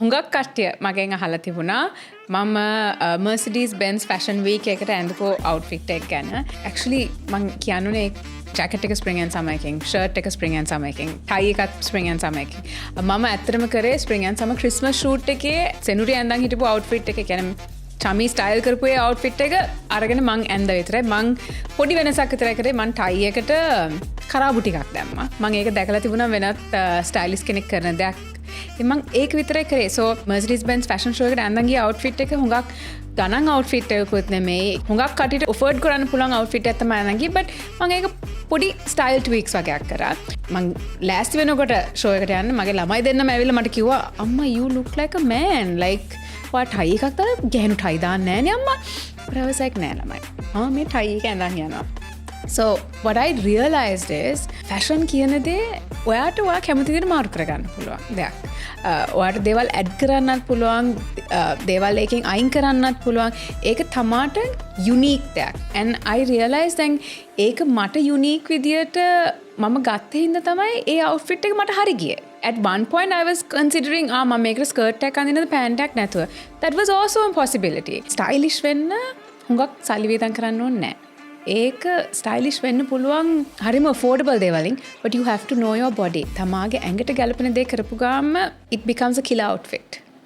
හුඟක් කට්ටිය මගෙන් අහලා තිබුණා මම Mercedes Benz Fashion Week එකට ඇඳපු outfit එක ගැන. Actually මං කියන්නුනේ ජැකට් එක ස්ප්‍රිං ඇන්ඩ් සමර් එකකින්, ෂර්ට් එක ස්ප්‍රිං ඇන්ඩ් සමර් එකකින්, ටයි එකත් ස්ප්‍රිං ඇන්ඩ් සමර් එකකින්. මම ඇත්තටම කරේ spring and summer Christmas shoot එකේ සෙනුරිය ඇඳන් හිටපු outfit එක කියන්නේ චමි ස්ටයිල් කරපු ඒ outfit එක අරගෙන මං ඇඳ විතරයි. මං පොඩි වෙනසක් විතරයි කරේ. මං ටයි එකට කරාබු ටිකක් දැම්මා. මං ඒක දැකලා තිබුණා වෙනත් ස්ටයිලිස් කෙනෙක් කරන දෙයක්. ඉතින් මං ඒක විතරයි කරේ. So Mercedes Benz fashion show එකට ඇඳන් ගිය outfit එක හුඟක් ගණන් outfit එකකුත් නෙමෙයි. හුඟක් කටියට afford කරන්න පුළුවන් outfit එකක් තමයි ඇඳන් ගියේ. but මං ඒක පොඩි style tweaks වගේක් කරා. මං ලෑස්ති වෙනකොට show එකට යන්න මගේ ළමයි දෙන්නම ඇවිල්ලා මට කිව්වා අම්මා you look like a man like වා ටයි එකක් තර ගැහනු ටයි දාන්න නෑනේ අම්මා. but I was like නෑ ළමයි. මේ ටයි එක ඇඳන් යනවා. So what I realized is fashion කියන දේ ඔයාට ඔයා කැමති විදිහට මාරු කරගන්න පුළුවන් දෙයක්. ඔයාට දේවල් ඇඩ් කරන්නත් පුළුවන්, දේවල් එකකින් අයින් කරන්නත් පුළුවන්. ඒක තමාට යුනික් දෙයක්. and I realized දැන් ඒක මට යුනික් විදිහට මම ගත්තේ හින්දා තමයි ඒ outfit එක මට හරි ගියේ. At one point I was considering මම මේකට skirt එකක් අඳින්නද pant එකක් නැතුව. That was also a possibility. stylish වෙන්න හුඟක් සල්ලි වේදම් කරන්න ඕනේ නැහැ. ඒක ස්ටයිලිෂ් වෙන්න පුළුවන් හරිම affordable දේවලින්, but you have to know your body. තමාගේ ඇඟට ගැලපෙන දේ කරපු ගාම it becomes a killer outfit.